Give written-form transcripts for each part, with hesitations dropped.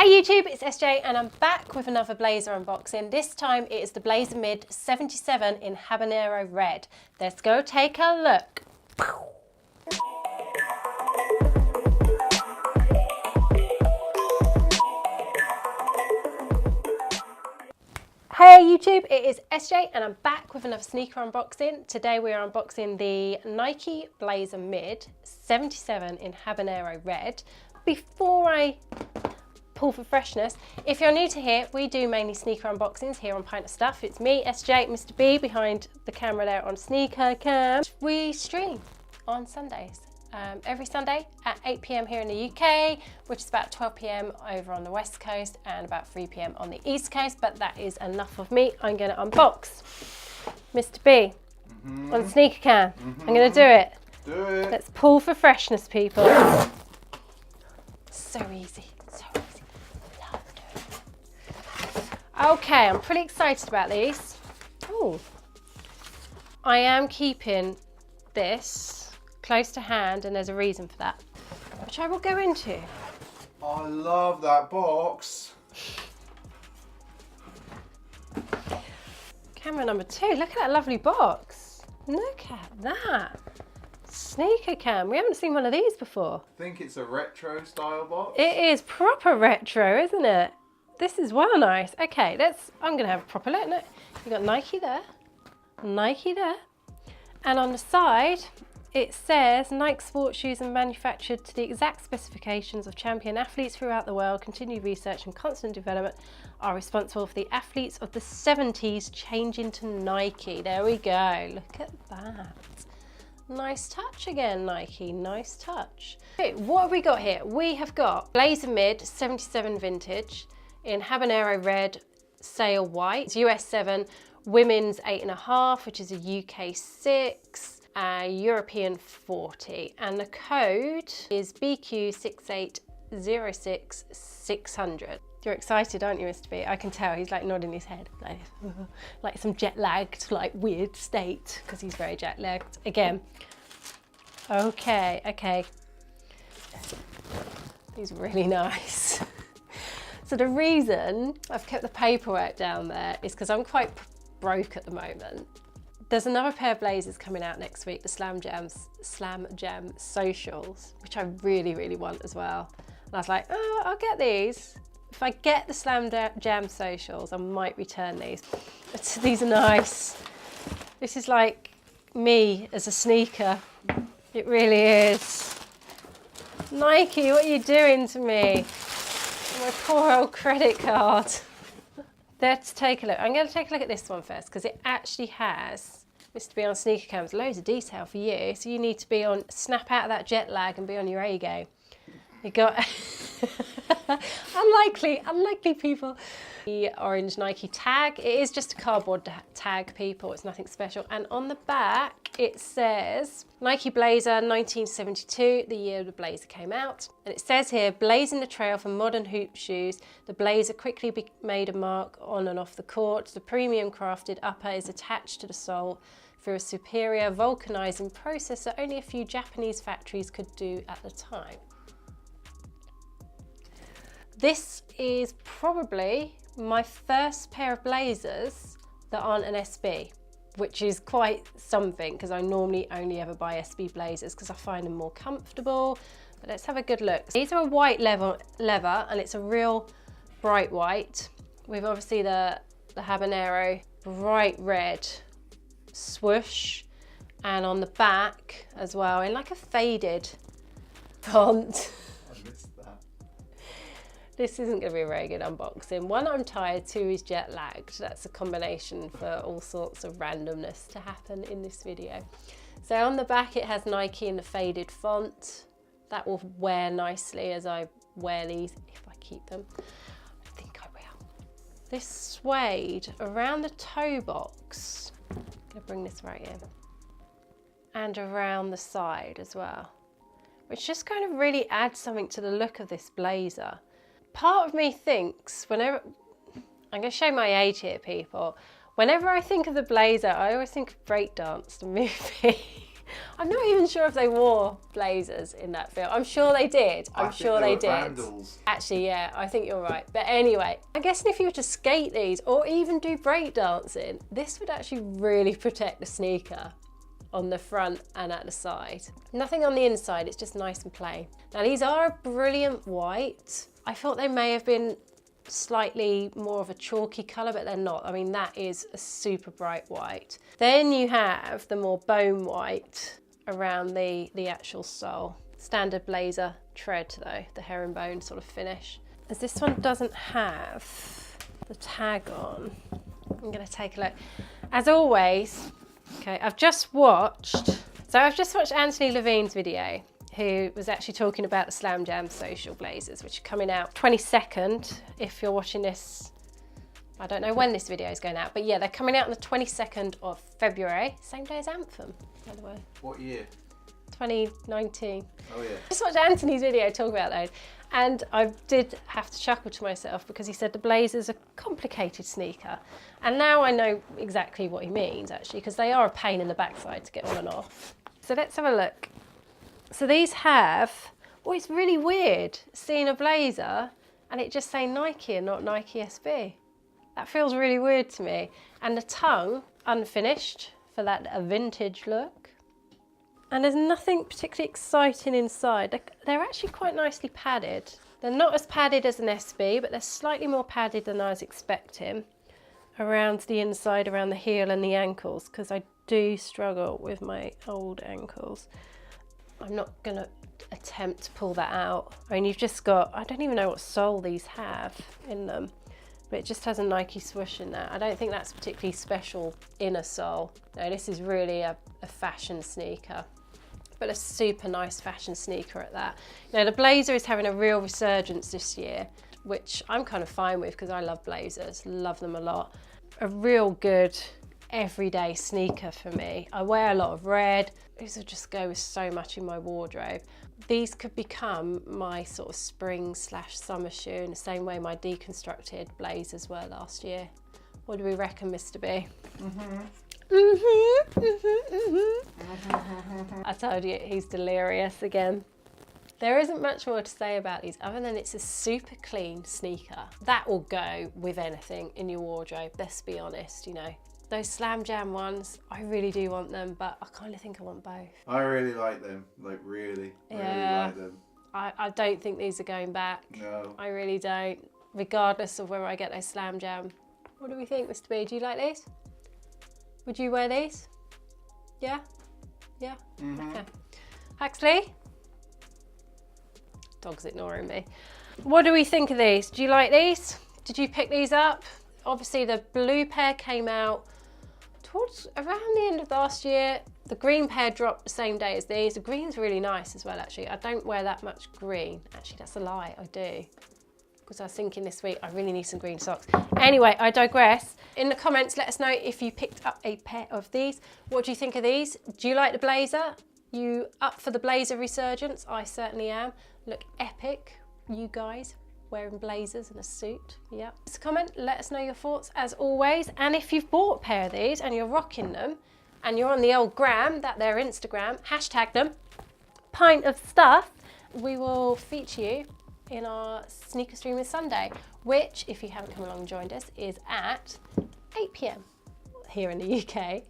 YouTube, it's SJ and I'm back with another blazer unboxing. This time it is the Blazer Mid 77 in Habanero Red. Let's go take a look. Hey YouTube, it is SJ and I'm back with another sneaker unboxing. Today we are unboxing the Nike Blazer Mid 77 in Habanero Red. Before I pull for freshness, if you're new to here, we do mainly sneaker unboxings here on Pint of Stuff. It's me, SJ, Mr. B behind the camera there on Sneaker Cam. We stream on Sundays. Every Sunday at 8 PM here in the UK, which is about 12 PM over on the West Coast and about 3 PM on the East Coast, but that is enough of me. I'm going to unbox Mr. B on Sneaker Cam. I'm going to do it. Do it. Let's pull for freshness, people. So easy, so easy. Love doing it. Okay, I'm pretty excited about these. Oh, I am keeping this close to hand, and there's a reason for that, which I will go into. I love that box. Camera number 2, look at that lovely box. Look at that. Sneaker Cam, we haven't seen one of these before. I think it's a retro style box. It is proper retro, isn't it? This is well nice. Okay, I'm gonna have a proper look. Look, you got Nike there, and on the side, it says Nike sports shoes are manufactured to the exact specifications of champion athletes throughout the world. Continued research and constant development are responsible for the athletes of the 70s changing to Nike. There we go. Look at that. Nice touch again, Nike. Nice touch. Okay, what have we got here? We have got Blazer Mid 77 vintage in Habanero Red, sail white. It's US 7, women's 8.5, which is a UK 6. European 40, and the code is BQ6806600. You're excited, aren't you, Mr. B? I can tell he's like nodding his head, like some jet lagged, like weird state, because he's very jet lagged again. Okay. He's really nice. So the reason I've kept the paperwork down there is because I'm quite broke at the moment. There's another pair of blazers coming out next week, the Slam Jam Socials, which I really, really want as well. And I was like, oh, I'll get these. If I get the Slam Jam Socials, I might return these. But these are nice. This is like me as a sneaker. It really is. Nike, what are you doing to me? My poor old credit card. Let's take a look. I'm going to take a look at this one first because it actually has, Mr. B on Sneaker Cams, loads of detail for you. So you need to be on, snap out of that jet lag and be on your A game. You got unlikely people. The orange Nike tag. It is just a cardboard tag, people. It's nothing special. And on the back, it says Nike Blazer 1972, the year the Blazer came out. And it says here, blazing the trail for modern hoop shoes, the Blazer quickly made a mark on and off the court. The premium crafted upper is attached to the sole through a superior vulcanizing process that only a few Japanese factories could do at the time. This is probably my first pair of blazers that aren't an SB, which is quite something because I normally only ever buy SB blazers because I find them more comfortable. But let's have a good look. These are a white leather and it's a real bright white with obviously the Habanero bright red swoosh, and on the back as well in like a faded font. This isn't going to be a very good unboxing. 1, I'm tired, 2 is jet lagged. That's a combination for all sorts of randomness to happen in this video. So on the back it has Nike in the faded font. That will wear nicely as I wear these, if I keep them. I think I will. This suede around the toe box. I'm going to bring this right in. And around the side as well. Which just kind of really adds something to the look of this blazer. Part of me thinks, whenever, I'm going to show my age here, people. Whenever I think of the blazer, I always think of Breakdance, the movie. I'm not even sure if they wore blazers in that film. I'm sure they did. I'm sure they did. Vandals. Actually, yeah, I think you're right. But anyway, I guess if you were to skate these or even do breakdancing, this would actually really protect the sneaker on the front and at the side. Nothing on the inside, it's just nice and plain. Now these are a brilliant white. I thought they may have been slightly more of a chalky colour, but they're not. I mean, that is a super bright white. Then you have the more bone white around the actual sole. Standard blazer tread though, the herringbone sort of finish. As this one doesn't have the tag on, I'm gonna take a look. As always, okay, I've just watched Anthony Levine's video, who was actually talking about the Slam Jam social blazers, which are coming out 22nd. If you're watching this, I don't know when this video is going out, but yeah, they're coming out on the 22nd of February, same day as Anthem, by the way. What year? 2019. Oh yeah. Just watched Anthony's video talk about those, and I did have to chuckle to myself because he said the blazers are a complicated sneaker, and now I know exactly what he means actually, because they are a pain in the backside to get on and off. So let's have a look. So these have, oh, it's really weird seeing a blazer and it just saying Nike and not Nike SB. That feels really weird to me. And the tongue, unfinished for that vintage look. And there's nothing particularly exciting inside. They're actually quite nicely padded. They're not as padded as an SB, but they're slightly more padded than I was expecting around the inside, around the heel and the ankles, because I do struggle with my old ankles. I'm not gonna attempt to pull that out. I mean, you've just got, I don't even know what sole these have in them, but it just has a Nike swoosh in there. I don't think that's particularly special inner sole. No, this is really a fashion sneaker, but a super nice fashion sneaker at that. Now the blazer is having a real resurgence this year, which I'm kind of fine with because I love blazers, love them a lot. A real good everyday sneaker for me. I wear a lot of red. These will just go with so much in my wardrobe. These could become my sort of spring/summer shoe in the same way my deconstructed blazers were last year. What do we reckon, Mr. B? I told you, he's delirious again. There isn't much more to say about these other than it's a super clean sneaker. That will go with anything in your wardrobe, let's be honest, you know. Those Slam Jam ones, I really do want them, but I kind of think I want both. I really like them, like really like them. I don't think these are going back. No. I really don't, regardless of whether I get those Slam Jam. What do we think, Mr. B? Do you like these? Would you wear these? Yeah? Yeah? Okay. Huxley? Dog's ignoring me. What do we think of these? Do you like these? Did you pick these up? Obviously the blue pair came out towards around the end of last year. The green pair dropped the same day as these. The green's really nice as well, actually. I don't wear that much green. Actually, that's a lie, I do. Because I was thinking this week, I really need some green socks. Anyway, I digress. In the comments, let us know if you picked up a pair of these. What do you think of these? Do you like the blazer? You up for the blazer resurgence? I certainly am. Look epic, you guys. Wearing blazers and a suit, yeah. Just comment, let us know your thoughts as always. And if you've bought a pair of these and you're rocking them and you're on the old gram, that their Instagram, hashtag them, pint of stuff, we will feature you in our sneaker stream this Sunday, which, if you haven't come along and joined us, is at 8 PM here in the UK,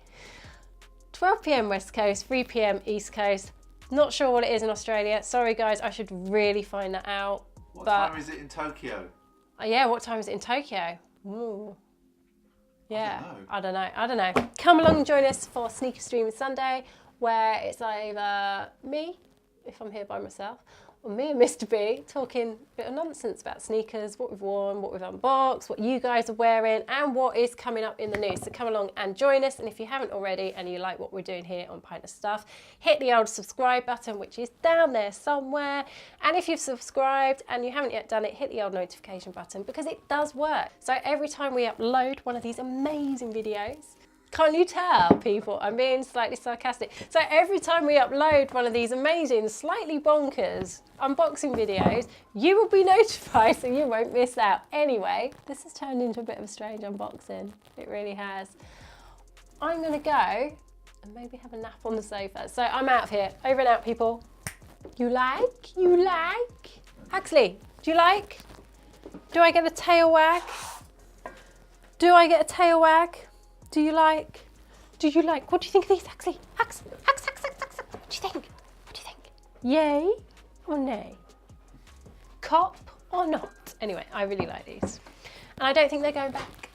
12 PM West Coast, 3 PM East Coast. Not sure what it is in Australia. Sorry guys, I should really find that out. What time is it in Tokyo? Yeah, what time is it in Tokyo? Ooh. Yeah, I don't know. Come along and join us for Sneaker Stream Sunday, where it's either me, if I'm here by myself, or me and Mr. B talking a bit of nonsense about sneakers, what we've worn, what we've unboxed, what you guys are wearing, and what is coming up in the news. So come along and join us. And if you haven't already and you like what we're doing here on Pint of Stuff, hit the old subscribe button, which is down there somewhere. And if you've subscribed and you haven't yet done it, hit the old notification button, because it does work. So every time we upload one of these amazing videos, can't you tell, people? I'm being slightly sarcastic. So every time we upload one of these amazing, slightly bonkers unboxing videos, you will be notified so you won't miss out. Anyway, this has turned into a bit of a strange unboxing. It really has. I'm gonna go and maybe have a nap on the sofa. So I'm out of here. Over and out, people. You like? You like? Huxley, do you like? Do I get a tail wag? Do I get a tail wag? Do you like? Do you like? What do you think of these, Huxley? Hux. What do you think? What do you think? Yay or nay? Cop or not? Anyway, I really like these. And I don't think they're going back.